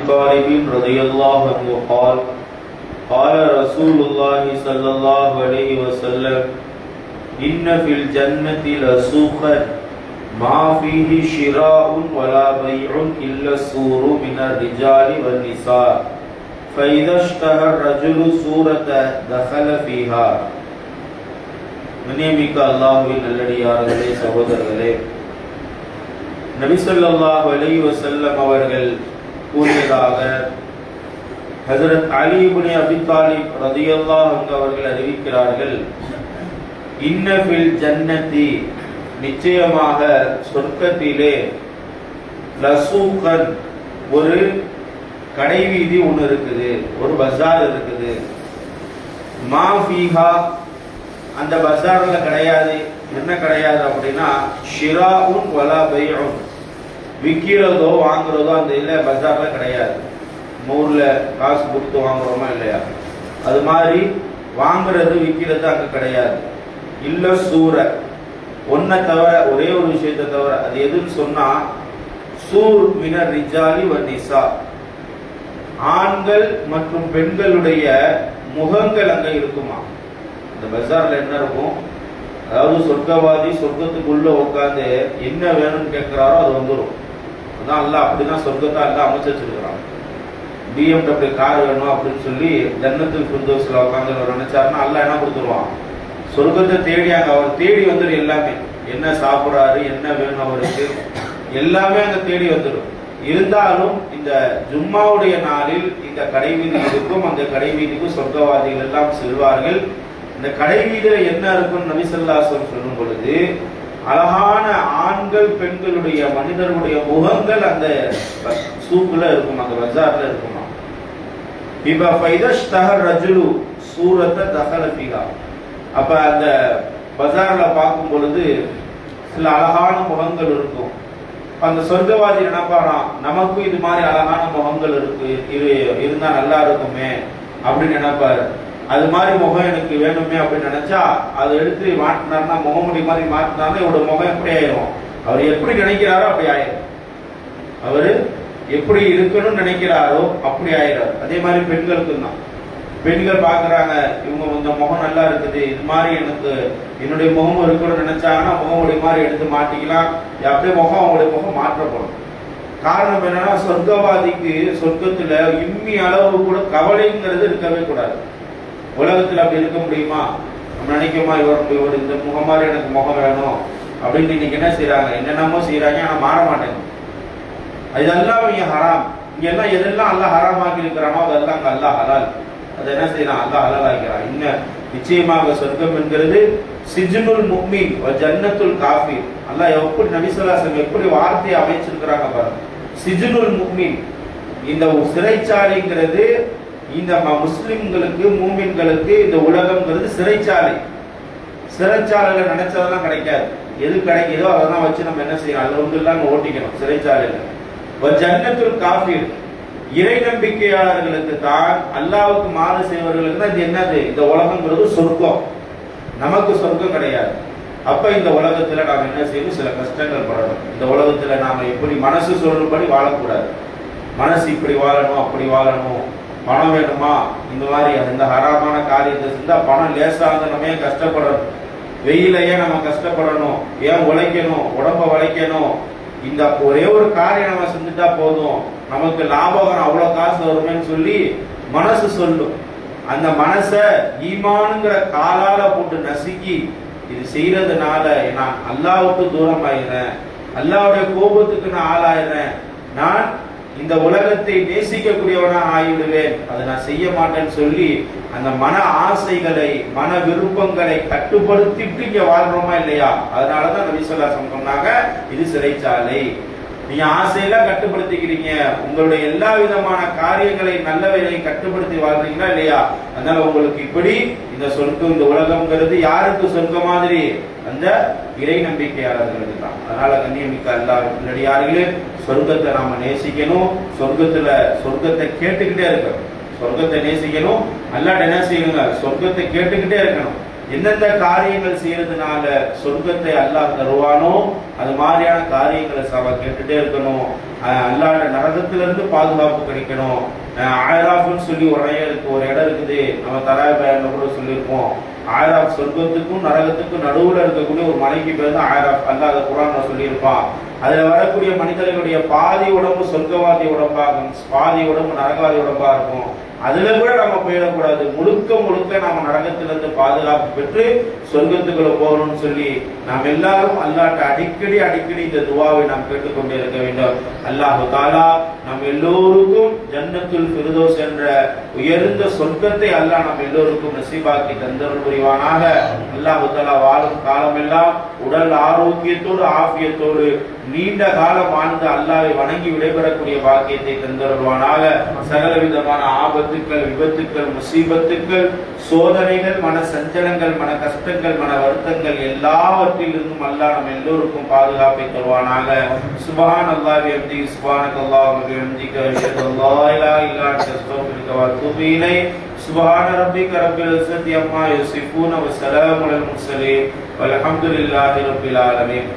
طالب رضي الله عنه قال قال رسول الله صلى الله عليه وسلم إن في الجنة لسوقا ما فيه شراء ولا بيع إلا السور من الرجال والنساء فإذا اشتهى الرجل سورة دخل فيها. கண்ணியமிக்க அல்லாஹ்வின் நல்லடியார்களே, சகோதரர்களே, நபி ஸல்லல்லாஹு அலைஹி வஸல்லம் அவர்கள் கூறியதாக ஹஜ்ரத் அலி இப்னு அபி தாலிப் ரலியல்லாஹு அன்ஹு அவர்கள் அறிவிக்கிறார்கள், இன்ன ஃபில் ஜன்னதி, நிச்சயமாக சொர்க்கத்திலே, லசூகன், ஒரு கடைவீதி ஒன்று இருக்குது, ஒரு பஜார் இருக்குது. மா ஃபீஹா, அந்த பஜார்ல கிடையாது. என்ன கிடையாது அப்படின்னா, ஷிராஉன் வலா பைஉன், விற்கிறதோ வாங்குறதோ அந்த இல்ல பஜார்ல கிடையாது. ஊர்ல காசு கொடுத்து வாங்குறோமா இல்லையா, அது மாதிரி வாங்குறது விற்கிறது அங்க கிடையாது. இல்ல சூர, ஒன்ன தவிர, ஒரே ஒரு விஷயத்தை தவிர. அது எதுன்னு சொன்னா, சூர் மினர் ரிஜாலி வ நிசா, ஆண்கள் மற்றும் பெண்களுடைய முகங்கள் அங்க இருக்குமா. இந்த பஜார்ல என்ன இருக்கும், அதாவது சொர்க்கவாதி சொர்க்கத்துக்குள்ள உட்காந்து என்ன வேணும்னு கேட்கிறாரோ அது வந்துடும். அதான் அல்லாஹ் அப்படிதான் சொர்க்கத்தை அல்லாஹ் அமைச்சு வச்சிருக்கிறான். BMW கார் வேணும் அப்படின்னு சொல்லி ஜன்னத்துல் ஃபிர்தௌஸ்ல உட்காந்து நினைச்சாருன்னா அல்லாஹ் என்ன கொடுத்துருவான், சொர்க்கத்தை தேடி அங்க அவர் தேடி வந்துடும். எல்லாமே என்ன சாப்பிட்றாரு, என்ன வேணும் அவருக்கு, எல்லாமே அங்க தேடி வந்துடும். இருந்தாலும் இந்த ஜும்மாவுடைய நாளில் இந்த கடைவீதி இருக்கும். அந்த கடைவீதிக்கு சொர்க்கவாதிகள் எல்லாம் செல்வார்கள். இந்த கடைவீதியில என்ன இருக்கும் நபி ஸல்லல்லாஹு அலைஹி வஸல்லம் சொல்லும் பொழுது, அழகான ஆண்கள் பெண்களுடைய மனிதர்களுடைய முகங்கள் அந்த சூக்குல இருக்கும், அந்த பஜார்ல இருக்குமா. இப்ப ஃபைதஷ்தஹர் ரஜுலு சூரத்த தஹல ஃபீஹா, அப்ப அந்த பஜார்ல பார்க்கும் பொழுது சில அழகான முகங்கள் இருக்கும். அந்த சொர்க்கவாதி நினைப்பாராம், நமக்கும் இது மாதிரி அழகான முகங்கள் இருக்கு, இது இருந்தா நல்லா இருக்குமே அப்படின்னு நினைப்பாரு. அது மாதிரி முகம் எனக்கு வேணுமே அப்படின்னு நினைச்சா அதை எடுத்து மாட்டினார்னா, முகமுடி மாதிரி மாட்டினார்னா இவரோட முகம் எப்படி ஆயிரும், அவர் எப்படி நினைக்கிறாரோ அப்படி ஆயிரும். அவரு எப்படி இருக்கணும்னு நினைக்கிறாரோ அப்படி ஆயிரும். அதே மாதிரி பெண்களுக்கு தான், பெண்கள் பாக்குறாங்க, இவங்க இந்த முகம் நல்லா இருக்குது, இது மாதிரி எனக்கு என்னுடைய முகம் இருக்கணும்னு நினைச்சாங்கன்னா முகமுடி மாதிரி எடுத்து மாட்டிக்கலாம். அப்படியே முகம், அவங்களுடைய முகம் மாற்றப்படும். காரணம் என்னன்னா, சொர்க்கவாதிக்கு சொர்க்கத்துல இம்மி அளவு கூட கவலைங்கிறது இருக்கவே கூடாது. உலகத்துல அப்படி இருக்க முடியுமா? நம்ம நினைக்குமா, இவர் இந்த முகம் மாதிரி எனக்கு முகம் வேணும் அப்படின்னு இன்னைக்கு என்ன செய்யறாங்க, என்னென்னமோ செய்யறாங்க, ஆனா மாற மாட்டேங்க. இதெல்லாம் இங்க ஹராம். இங்க எல்லாம் எதெல்லாம் அல்லாஹ் ஹராமாக்கி இருக்கிறானோ அதெல்லாம் அங்க அல்லாஹ் ஹலால். அது என்ன செய்யறான், அல்லாஹ் ஹலால் ஆக்கிறான். இன்னும் நிச்சயமாக சொர்க்கம் என்கிறது சிஜ்னுல் முஃமின் வ ஜன்னத்துல் காஃபிர். அல்லாஹ் எப்படி நபி ஸல்லல்லாஹு அலைஹி வஸல்லம் எப்படி வார்த்தையை அமைச்சிருக்கிறாங்க பாருங்க. சிஜ்னுல் முஃமின், இந்த சிறைச்சாலைங்கிறது இந்த முஸ்லிம்களுக்கு மூமின்களுக்கு இந்த உலகம்ங்கிறது சிறைச்சாலை. சிறைச்சாலையில நினைச்சதெல்லாம் கிடைக்காது. எது கிடைக்குதோ அதெல்லாம் வச்சு நம்ம என்ன செய்யணும், அது வந்து எல்லாம் ஓட்டிக்கணும். சிறைச்சாலையில ஜன்னத்துல் காஃபிர், இறை நம்பிக்கையாளர்களுக்கு தான், அல்லாஹ்வுக்கு மாறு செய்வர்களுக்கு தான் இது என்னது, இந்த உலகம்ங்கிறது சொர்க்கம். நமக்கு சொர்க்கம் கிடையாது. அப்ப இந்த உலகத்துல நாம என்ன செய்யணும், சில கஷ்டங்கள் படணும். இந்த உலகத்துல நாம எப்படி மனசு சொல்றபடி வாழக்கூடாது. மனசு இப்படி வாழணும், அப்படி வாழணும், பணம் வேணுமா, இந்த மாதிரி அந்த ஹராமான காரியத்தை செஞ்சா பணம் லேசாக நம்ம ஏன் கஷ்டப்படணும், வெயிலையே நம்ம கஷ்டப்படணும், ஏன் உழைக்கணும், உடம்ப உழைக்கணும். இந்த ஒரே ஒரு காரியம் நம்ம செஞ்சுட்டா போதும், நமக்கு லாபகம் அவ்வளவு காசு வருமேன்னு சொல்லி மனசு சொல்லும். அந்த மனசை ஈமானுங்கிற காலால போட்டு நசுக்கி, இது செய்யறதுனால நான் அல்லாஹ்வுக்கு தூரம் ஆயிடுறேன், அல்லாஹ்வுடைய கோபத்துக்கு நான் ஆளாயிடுறேன், நான் இந்த உலகத்தை நேசிக்கக்கூடியவனா ஆகிவிடுவேன், அதை நான் செய்ய மாட்டேன்னு சொல்லி அந்த மன ஆசைகளை மன விருப்பங்களை கட்டுப்படுத்திட்டு இங்க வாழ்றோமா இல்லையா. அதனாலதான் நபி ஸல்லல்லாஹு அலைஹி வஸல்லம் சொன்னாங்க, இது சிறைச்சாலை. நீங்க ஆசையெல்லாம் கட்டுப்படுத்திக்கிறீங்க, உங்களுடைய எல்லா விதமான காரியங்களை நல்லவைகளை கட்டுப்படுத்தி வாழ்றீங்களா இல்லையா. அதனால உங்களுக்கு இப்படி இந்த சொர்க்கம், இந்த உலகம்ங்கிறது யாருக்கு சொர்க்கம் மாதிரி, அந்த இறை நம்பிக்கையாளர்களுக்கு தான். அதனால கண்ணியமிக்க அல்லாஹ் நல்லடியார்களே, சொர்க்கத்தை நாம நேசிக்கணும். சொர்க்கத்தை கேட்டுக்கிட்டே இருக்கணும். சொர்க்கத்தை நேசிக்கணும். அல்லாஹ் என்ன செய்யணும், சொர்க்கத்தை கேட்டுக்கிட்டே இருக்கணும். எந்தெந்த காரியங்கள் செய்யறதுனால சொர்க்கத்தை அல்லாஹ் தருவானோ அது மாதிரியான காரியங்களை கேட்டுட்டே இருக்கணும். அல்லாஹ்வுடைய நரகத்திலிருந்து பாதுகாப்பு கிடைக்கணும். ஆயராஃப்னு சொல்லி ஒரு இடம் இருக்குது, நம்ம தராய் பயன்ல கூட சொல்லியிருப்போம். ஆயராஃப் சொர்க்கத்துக்கும் நரகத்துக்கும் நடுவுல இருக்கக்கூடிய ஒரு மலைக்கு பேர் தான் ஆயராஃப். அல்லாஹ் அதை குர்ஆன்ல சொல்லியிருப்பான். அதுல வரக்கூடிய மனிதர்களுடைய பாதி உடம்பு சொர்க்கவாதி உடம்பாகும், பாதி உடம்பு நரகவாதி உடம்பா இருக்கும். அதுல கூட நம்ம போயிடக்கூடாது. முழுக்க முழுக்க நாம நரகத்திலிருந்து பாதுகாப்பு பெற்று சொர்க்கத்துக்குள்ள போகணும்னு சொல்லி நாம் எல்லாரும் அல்லாஹ்ட்ட அடிக்கடி இந்த துவாவை நாம் கேட்டுக்கொண்டே இருக்க வேண்டும். அல்லாஹு தாலா நம் எல்லோருக்கும் ஜன்னத்துல் ஃபிர்தௌஸ் என்ற உயர்ந்த சொர்க்கத்தை அல்லாஹ் நம் எல்லோருக்கும் நசீபாக்கி தந்தருள் புரிவானாக. அல்லாஹு தாலா வாழும் காலமெல்லாம் உடல் ஆரோக்கியத்தோடு ஆஃபியத்தோடு நீண்ட காலம் வாழ்ந்து அல்லாஹ்வை வணங்கி விடைபெறக்கூடிய பாக்கியத்தை தந்தருள்வானாக. சகல விதமான ஆபத்துக்கள், விபத்துக்கள், முசீபத்துக்கள், சோதனைகள், மன சஞ்சலங்கள், மன கஷ்டங்கள், மன வருத்தங்கள் எல்லாவற்றிலிருந்தும் அல்லாஹ் நம் எல்லோருக்கும் பாதுகாப்பை தருவானாக. சுப்ஹானல்லாஹி வ பிஹம்திஹி, சுப்ஹானல்லாஹி வ பிஹம்திஹி, அஷ்ஹது அல்லா இலாஹா இல்லா அன்த, அஸ்தக்ஃபிருக வ அத்தூபு இலைக். சுப்ஹான ரப்பிக ரப்பில் இஸ்ஸத்தி அம்மா யசிஃபூன வ ஸலாமுன் அலல் முர்ஸலீன் வல்ஹம்துலில்லாஹி ரப்பில் ஆலமீன்.